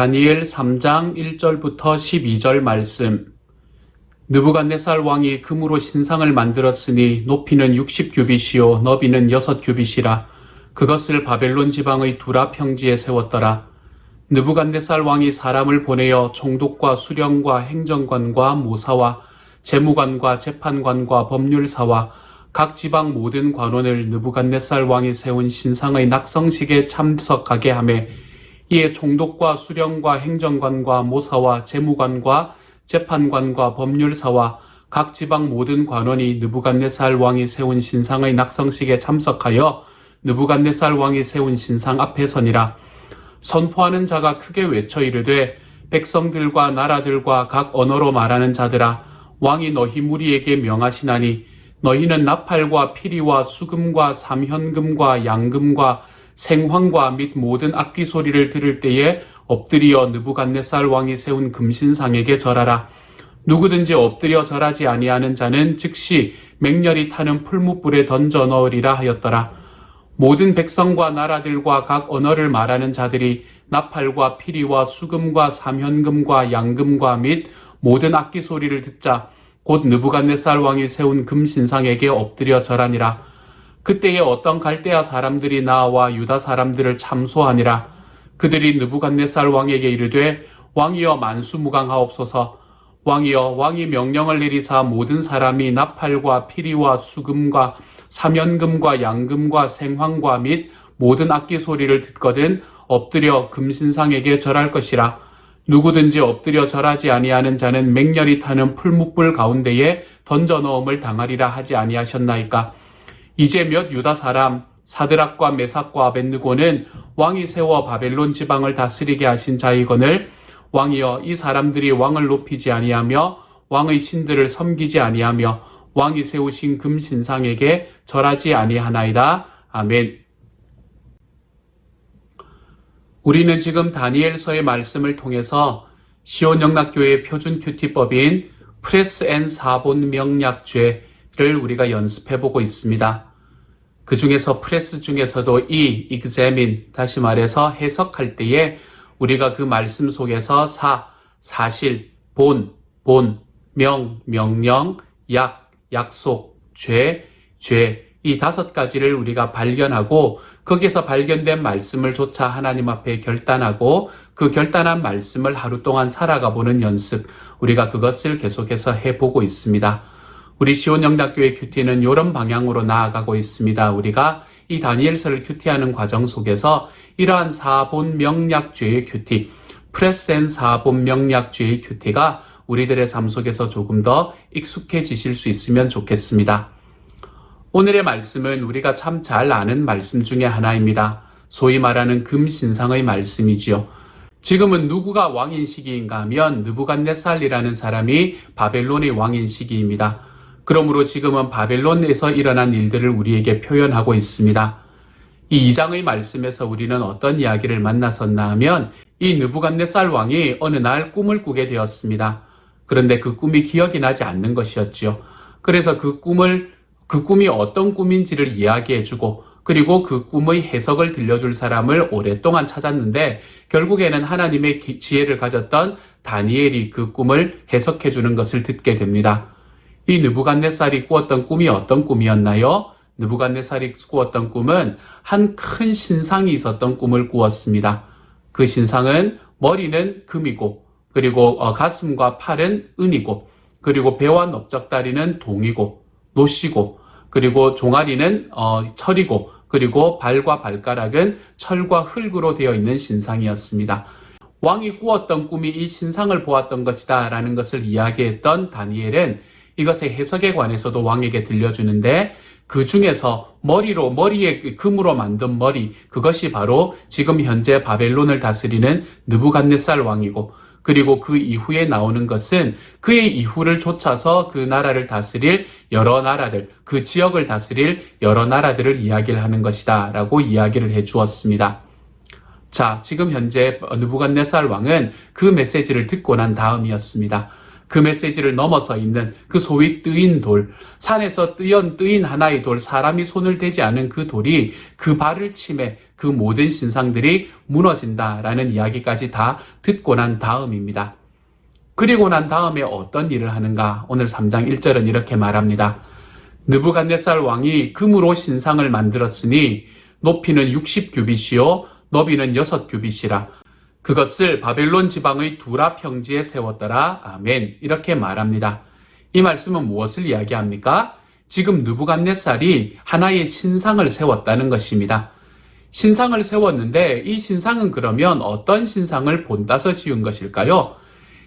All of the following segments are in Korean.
다니엘 3장 1절부터 12절 말씀. 느부갓네살 왕이 금으로 신상을 만들었으니 높이는 60규빗이요 너비는 6규빗이라. 그것을 바벨론 지방의 두라 평지에 세웠더라. 느부갓네살 왕이 사람을 보내어 총독과 수령과 행정관과 모사와 재무관과 재판관과 법률사와 각 지방 모든 관원을 느부갓네살 왕이 세운 신상의 낙성식에 참석하게 하매, 이에 총독과 수령과 행정관과 모사와 재무관과 재판관과 법률사와 각 지방 모든 관원이 느부갓네살 왕이 세운 신상의 낙성식에 참석하여 느부갓네살 왕이 세운 신상 앞에 서니라. 선포하는 자가 크게 외쳐 이르되, 백성들과 나라들과 각 언어로 말하는 자들아, 왕이 너희 무리에게 명하시나니 너희는 나팔과 피리와 수금과 삼현금과 양금과 생황과 및 모든 악기 소리를 들을 때에 엎드려 느부갓네살 왕이 세운 금신상에게 절하라. 누구든지 엎드려 절하지 아니하는 자는 즉시 맹렬히 타는 풀무불에 던져 넣으리라 하였더라. 모든 백성과 나라들과 각 언어를 말하는 자들이 나팔과 피리와 수금과 삼현금과 양금과 및 모든 악기 소리를 듣자 곧 느부갓네살 왕이 세운 금신상에게 엎드려 절하니라. 그때에 어떤 갈대아 사람들이 나와 유다 사람들을 참소하니라. 그들이 느부갓네살 왕에게 이르되, 왕이여 만수무강하옵소서. 왕이여 왕이 명령을 내리사 모든 사람이 나팔과 피리와 수금과 삼연금과 양금과 생황과 및 모든 악기 소리를 듣거든 엎드려 금신상에게 절할 것이라. 누구든지 엎드려 절하지 아니하는 자는 맹렬히 타는 풀무불 가운데에 던져 넣음을 당하리라 하지 아니하셨나이까. 이제 몇 유다 사람 사드락과 메삭과 아벳느고는 왕이 세워 바벨론 지방을 다스리게 하신 자이거늘, 왕이여 이 사람들이 왕을 높이지 아니하며 왕의 신들을 섬기지 아니하며 왕이 세우신 금신상에게 절하지 아니하나이다. 아멘. 우리는 지금 다니엘서의 말씀을 통해서 시온영락교회의 표준 큐티법인 프레스 앤 사본 명약죄를 우리가 연습해보고 있습니다. 그 중에서 프레스 중에서도 이 examine, 다시 말해서 해석할 때에 우리가 그 말씀 속에서 사실, 본, 명령, 약속, 죄, 이 5가지를 우리가 발견하고 거기서 발견된 말씀을 조차 하나님 앞에 결단하고 그 결단한 말씀을 하루 동안 살아가보는 연습, 우리가 그것을 계속해서 해보고 있습니다. 우리 시온영락교회 큐티는 이런 방향으로 나아가고 있습니다. 우리가 이 다니엘서를 큐티하는 과정 속에서 이러한 사본 명약죄의 큐티, 프레스 앤 사본 명약죄의 큐티가 우리들의 삶 속에서 조금 더 익숙해지실 수 있으면 좋겠습니다. 오늘의 말씀은 우리가 참 잘 아는 말씀 중에 하나입니다. 소위 말하는 금신상의 말씀이지요. 지금은 누구가 왕인 시기인가 하면 느부갓네살이라는 사람이 바벨론의 왕인 시기입니다. 그러므로 지금은 바벨론에서 일어난 일들을 우리에게 표현하고 있습니다. 이 2장의 말씀에서 우리는 어떤 이야기를 만났었나 하면 이 느부갓네살 왕이 어느 날 꿈을 꾸게 되었습니다. 그런데 그 꿈이 기억이 나지 않는 것이었지요. 그래서 그 꿈이 어떤 꿈인지를 이야기해주고 그리고 그 꿈의 해석을 들려줄 사람을 오랫동안 찾았는데 결국에는 하나님의 지혜를 가졌던 다니엘이 그 꿈을 해석해주는 것을 듣게 됩니다. 이 느부갓네살이 꾸었던 꿈이 어떤 꿈이었나요? 느부갓네살이 꾸었던 꿈은 한 큰 신상이 있었던 꿈을 꾸었습니다. 그 신상은 머리는 금이고 그리고 가슴과 팔은 은이고 그리고 배와 넓적다리는 동이고 노시고 그리고 종아리는 철이고 그리고 발과 발가락은 철과 흙으로 되어 있는 신상이었습니다. 왕이 꾸었던 꿈이 이 신상을 보았던 것이다 라는 것을 이야기했던 다니엘은 이것의 해석에 관해서도 왕에게 들려주는데 그 중에서 머리에 금으로 만든 머리, 그것이 바로 지금 현재 바벨론을 다스리는 느부갓네살 왕이고 그리고 그 이후에 나오는 것은 그의 이후를 쫓아서 그 나라를 다스릴 여러 나라들, 그 지역을 다스릴 여러 나라들을 이야기를 하는 것이다 라고 이야기를 해 주었습니다. 자, 지금 현재 느부갓네살 왕은 그 메시지를 듣고 난 다음이었습니다. 그 메시지를 넘어서 있는 그 소위 뜨인 돌, 산에서 뜨인 하나의 돌, 사람이 손을 대지 않은 그 돌이 그 발을 침해 그 모든 신상들이 무너진다라는 이야기까지 다 듣고 난 다음입니다. 그리고 난 다음에 어떤 일을 하는가? 오늘 3장 1절은 이렇게 말합니다. 느부갓네살 왕이 금으로 신상을 만들었으니 높이는 60규빗이요 너비는 6규빗이라. 그것을 바벨론 지방의 두라 평지에 세웠더라. 아멘. 이렇게 말합니다. 이 말씀은 무엇을 이야기합니까? 지금 느부갓네살이 하나의 신상을 세웠다는 것입니다. 신상을 세웠는데 이 신상은 그러면 어떤 신상을 본따서 지은 것일까요?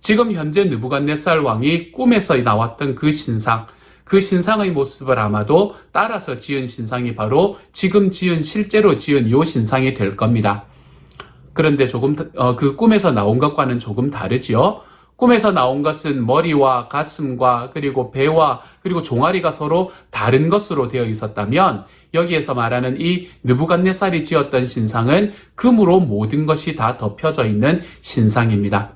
지금 현재 느부갓네살 왕이 꿈에서 나왔던 그 신상의 모습을 아마도 따라서 지은 신상이 바로 지금 실제로 지은 이 신상이 될 겁니다. 그런데 조금 그 꿈에서 나온 것과는 조금 다르지요. 꿈에서 나온 것은 머리와 가슴과 그리고 배와 그리고 종아리가 서로 다른 것으로 되어 있었다면 여기에서 말하는 이 느부갓네살이 지었던 신상은 금으로 모든 것이 다 덮여져 있는 신상입니다.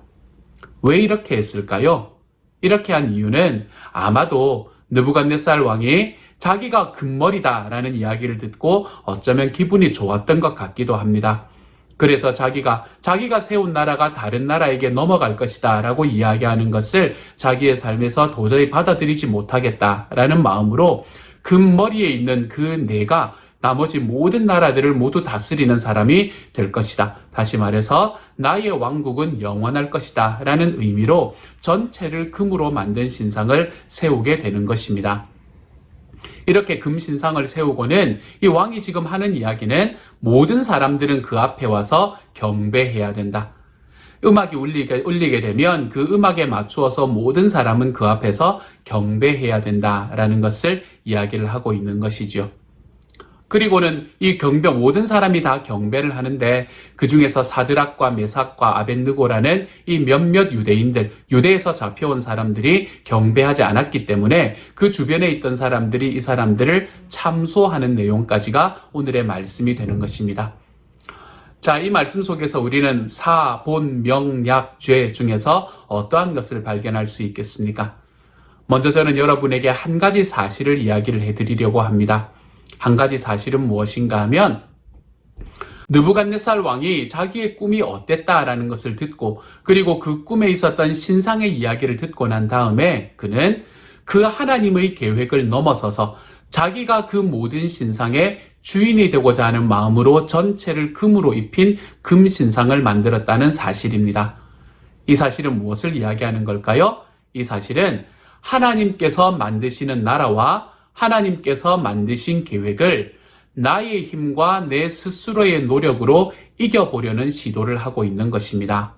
왜 이렇게 했을까요? 이렇게 한 이유는 아마도 느부갓네살 왕이 자기가 금머리다라는 이야기를 듣고 어쩌면 기분이 좋았던 것 같기도 합니다. 그래서 자기가 세운 나라가 다른 나라에게 넘어갈 것이다 라고 이야기하는 것을 자기의 삶에서 도저히 받아들이지 못하겠다라는 마음으로 금머리에 있는 그 내가 나머지 모든 나라들을 모두 다스리는 사람이 될 것이다. 다시 말해서 나의 왕국은 영원할 것이다 라는 의미로 전체를 금으로 만든 신상을 세우게 되는 것입니다. 이렇게 금신상을 세우고는 이 왕이 지금 하는 이야기는 모든 사람들은 그 앞에 와서 경배해야 된다. 음악이 울리게 되면 그 음악에 맞추어서 모든 사람은 그 앞에서 경배해야 된다라는 것을 이야기를 하고 있는 것이죠. 그리고는 이 모든 사람이 다 경배를 하는데 그 중에서 사드락과 메삭과 아벳느고라는 이 몇몇 유대에서 잡혀온 사람들이 경배하지 않았기 때문에 그 주변에 있던 사람들이 이 사람들을 참소하는 내용까지가 오늘의 말씀이 되는 것입니다. 자, 이 말씀 속에서 우리는 사, 본, 명, 약, 죄 중에서 어떠한 것을 발견할 수 있겠습니까? 먼저 저는 여러분에게 한 가지 사실을 이야기를 해드리려고 합니다. 한 가지 사실은 무엇인가 하면 느부갓네살 왕이 자기의 꿈이 어땠다라는 것을 듣고 그리고 그 꿈에 있었던 신상의 이야기를 듣고 난 다음에 그는 그 하나님의 계획을 넘어서서 자기가 그 모든 신상의 주인이 되고자 하는 마음으로 전체를 금으로 입힌 금신상을 만들었다는 사실입니다. 이 사실은 무엇을 이야기하는 걸까요? 이 사실은 하나님께서 만드시는 나라와 하나님께서 만드신 계획을 나의 힘과 내 스스로의 노력으로 이겨보려는 시도를 하고 있는 것입니다.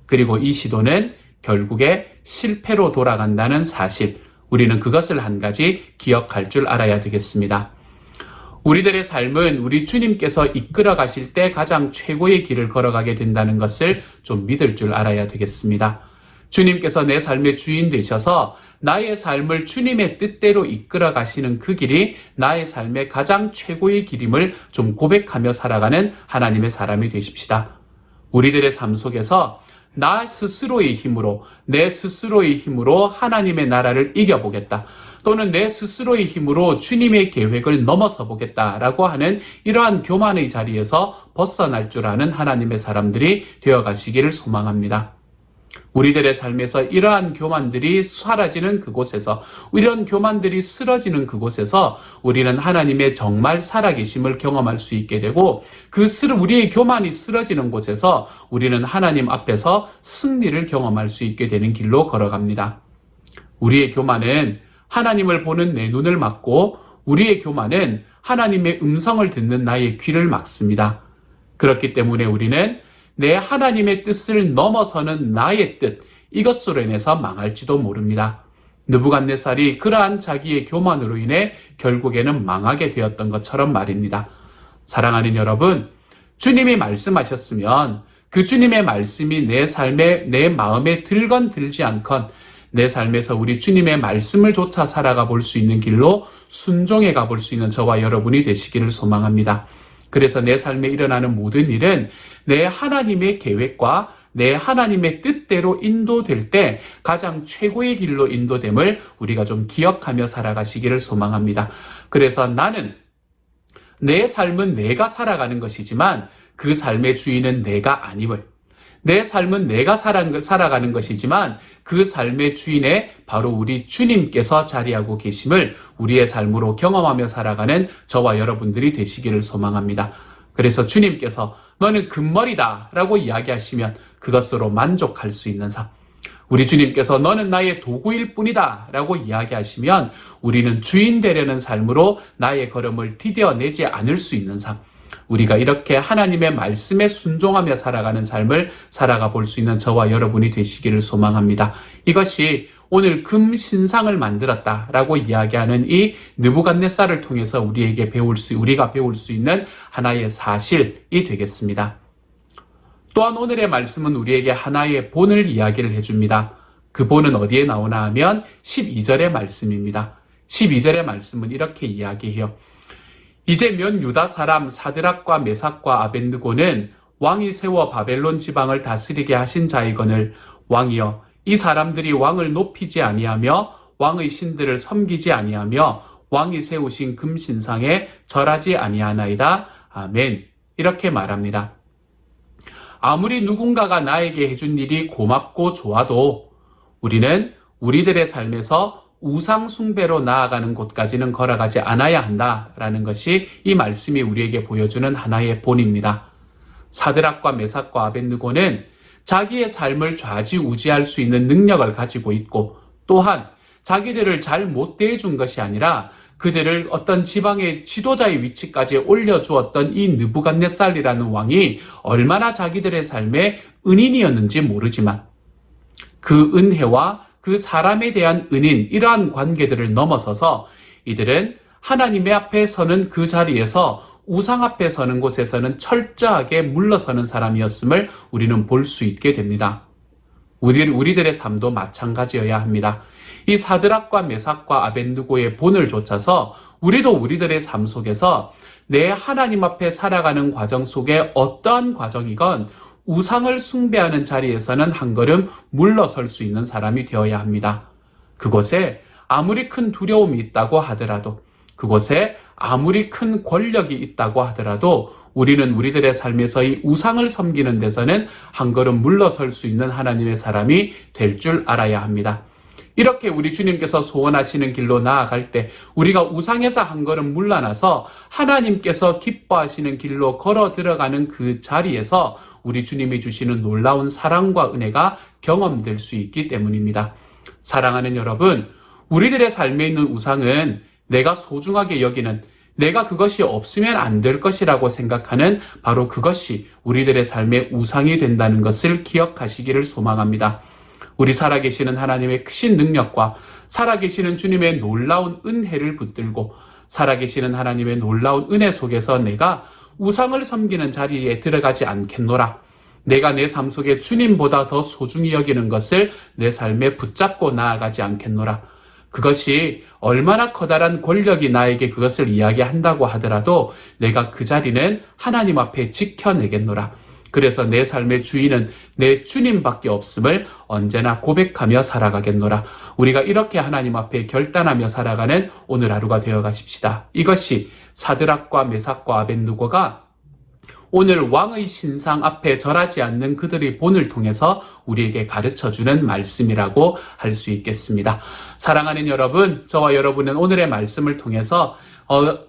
그리고 이 시도는 결국에 실패로 돌아간다는 사실, 우리는 그것을 한 가지 기억할 줄 알아야 되겠습니다. 우리들의 삶은 우리 주님께서 이끌어 가실 때 가장 최고의 길을 걸어가게 된다는 것을 좀 믿을 줄 알아야 되겠습니다. 주님께서 내 삶의 주인 되셔서 나의 삶을 주님의 뜻대로 이끌어 가시는 그 길이 나의 삶의 가장 최고의 길임을 좀 고백하며 살아가는 하나님의 사람이 되십시다. 우리들의 삶 속에서 내 스스로의 힘으로 하나님의 나라를 이겨보겠다. 또는 내 스스로의 힘으로 주님의 계획을 넘어서 보겠다라고 하는 이러한 교만의 자리에서 벗어날 줄 아는 하나님의 사람들이 되어가시기를 소망합니다. 우리들의 삶에서 이러한 교만들이 사라지는 그곳에서, 이런 교만들이 쓰러지는 그곳에서 우리는 하나님의 정말 살아계심을 경험할 수 있게 되고, 우리의 교만이 쓰러지는 곳에서 우리는 하나님 앞에서 승리를 경험할 수 있게 되는 길로 걸어갑니다. 우리의 교만은 하나님을 보는 내 눈을 막고, 우리의 교만은 하나님의 음성을 듣는 나의 귀를 막습니다. 그렇기 때문에 우리는 내 하나님의 뜻을 넘어서는 나의 뜻, 이것으로 인해서 망할지도 모릅니다. 느부갓네살이 그러한 자기의 교만으로 인해 결국에는 망하게 되었던 것처럼 말입니다. 사랑하는 여러분, 주님이 말씀하셨으면 그 주님의 말씀이 내 마음에 들건 들지 않건 내 삶에서 우리 주님의 말씀을 조차 살아가 볼 수 있는 길로 순종해 가볼 수 있는 저와 여러분이 되시기를 소망합니다. 그래서 내 삶에 일어나는 모든 일은 내 하나님의 계획과 내 하나님의 뜻대로 인도될 때 가장 최고의 길로 인도됨을 우리가 좀 기억하며 살아가시기를 소망합니다. 그래서 나는 내 삶은 내가 살아가는 것이지만 그 삶의 주인은 내가 아님을, 내 삶은 내가 살아가는 것이지만 그 삶의 주인에 바로 우리 주님께서 자리하고 계심을 우리의 삶으로 경험하며 살아가는 저와 여러분들이 되시기를 소망합니다. 그래서 주님께서 너는 금머리다 라고 이야기하시면 그것으로 만족할 수 있는 삶, 우리 주님께서 너는 나의 도구일 뿐이다 라고 이야기하시면 우리는 주인 되려는 삶으로 나의 걸음을 디뎌내지 않을 수 있는 삶, 우리가 이렇게 하나님의 말씀에 순종하며 살아가는 삶을 살아가 볼 수 있는 저와 여러분이 되시기를 소망합니다. 이것이 오늘 금 신상을 만들었다라고 이야기하는 이 느부갓네살을 통해서 우리가 배울 수 있는 하나의 사실이 되겠습니다. 또한 오늘의 말씀은 우리에게 하나의 본을 이야기를 해줍니다. 그 본은 어디에 나오나 하면 12절의 말씀입니다. 12절의 말씀은 이렇게 이야기해요. 이제 면 유다 사람 사드락과 메삭과 아벳느고는 왕이 세워 바벨론 지방을 다스리게 하신 자이거늘 왕이여 이 사람들이 왕을 높이지 아니하며 왕의 신들을 섬기지 아니하며 왕이 세우신 금신상에 절하지 아니하나이다. 아멘. 이렇게 말합니다. 아무리 누군가가 나에게 해준 일이 고맙고 좋아도 우리는 우리들의 삶에서 우상 숭배로 나아가는 곳까지는 걸어가지 않아야 한다라는 것이 이 말씀이 우리에게 보여주는 하나의 본입니다. 사드락과 메삭과 아벳느고는 자기의 삶을 좌지우지할 수 있는 능력을 가지고 있고 또한 자기들을 잘 못 대해준 것이 아니라 그들을 어떤 지방의 지도자의 위치까지 올려주었던 이 느부갓네살이라는 왕이 얼마나 자기들의 삶에 은인이었는지 모르지만 그 은혜와 그 사람에 대한 은인, 이러한 관계들을 넘어서서 이들은 하나님의 앞에 서는 그 자리에서 우상 앞에 서는 곳에서는 철저하게 물러서는 사람이었음을 우리는 볼 수 있게 됩니다. 우리들의 삶도 마찬가지여야 합니다. 이 사드락과 메삭과 아벳느고의 본을 좇아서 우리도 우리들의 삶 속에서 내 하나님 앞에 살아가는 과정 속에 어떠한 과정이건 우상을 숭배하는 자리에서는 한 걸음 물러설 수 있는 사람이 되어야 합니다. 그곳에 아무리 큰 두려움이 있다고 하더라도, 그곳에 아무리 큰 권력이 있다고 하더라도 우리는 우리들의 삶에서 이 우상을 섬기는 데서는 한 걸음 물러설 수 있는 하나님의 사람이 될 줄 알아야 합니다. 이렇게 우리 주님께서 소원하시는 길로 나아갈 때 우리가 우상에서 한 걸음 물러나서 하나님께서 기뻐하시는 길로 걸어 들어가는 그 자리에서 우리 주님이 주시는 놀라운 사랑과 은혜가 경험될 수 있기 때문입니다. 사랑하는 여러분, 우리들의 삶에 있는 우상은 내가 소중하게 여기는, 내가 그것이 없으면 안 될 것이라고 생각하는 바로 그것이 우리들의 삶의 우상이 된다는 것을 기억하시기를 소망합니다. 우리 살아계시는 하나님의 크신 능력과 살아계시는 주님의 놀라운 은혜를 붙들고 살아계시는 하나님의 놀라운 은혜 속에서 내가 우상을 섬기는 자리에 들어가지 않겠노라. 내가 내 삶 속에 주님보다 더 소중히 여기는 것을 내 삶에 붙잡고 나아가지 않겠노라. 그것이 얼마나 커다란 권력이 나에게 그것을 이야기한다고 하더라도 내가 그 자리는 하나님 앞에 지켜내겠노라. 그래서 내 삶의 주인은 내 주님밖에 없음을 언제나 고백하며 살아가겠노라. 우리가 이렇게 하나님 앞에 결단하며 살아가는 오늘 하루가 되어 가십시다. 이것이 사드락과 메삭과 아벳느고가 오늘 왕의 신상 앞에 절하지 않는 그들의 본을 통해서 우리에게 가르쳐주는 말씀이라고 할 수 있겠습니다. 사랑하는 여러분, 저와 여러분은 오늘의 말씀을 통해서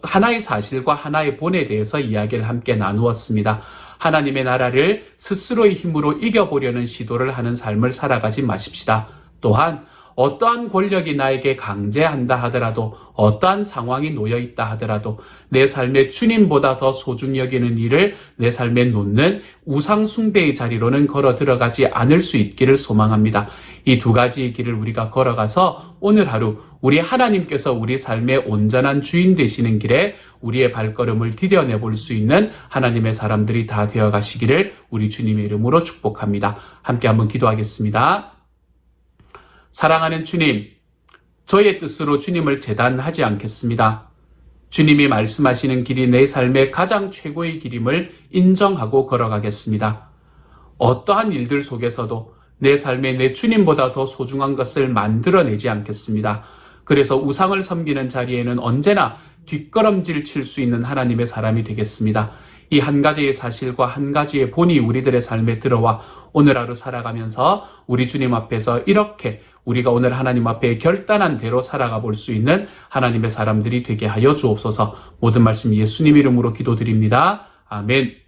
하나의 사실과 하나의 본에 대해서 이야기를 함께 나누었습니다. 하나님의 나라를 스스로의 힘으로 이겨보려는 시도를 하는 삶을 살아가지 마십시다. 또한 어떠한 권력이 나에게 강제한다 하더라도, 어떠한 상황이 놓여있다 하더라도 내 삶에 주님보다 더 소중히 여기는 일을 내 삶에 놓는 우상 숭배의 자리로는 걸어 들어가지 않을 수 있기를 소망합니다. 이 두 가지의 길을 우리가 걸어가서 오늘 하루 우리 하나님께서 우리 삶의 온전한 주인 되시는 길에 우리의 발걸음을 디뎌내 볼 수 있는 하나님의 사람들이 다 되어 가시기를 우리 주님의 이름으로 축복합니다. 함께 한번 기도하겠습니다. 사랑하는 주님, 저의 뜻으로 주님을 제단하지 않겠습니다. 주님이 말씀하시는 길이 내 삶의 가장 최고의 길임을 인정하고 걸어가겠습니다. 어떠한 일들 속에서도 내 삶에 내 주님보다 더 소중한 것을 만들어내지 않겠습니다. 그래서 우상을 섬기는 자리에는 언제나 뒷걸음질 칠 수 있는 하나님의 사람이 되겠습니다. 이 한 가지의 사실과 한 가지의 본이 우리들의 삶에 들어와 오늘 하루 살아가면서 우리 주님 앞에서 이렇게 우리가 오늘 하나님 앞에 결단한 대로 살아가 볼 수 있는 하나님의 사람들이 되게 하여 주옵소서. 모든 말씀 예수님 이름으로 기도드립니다. 아멘.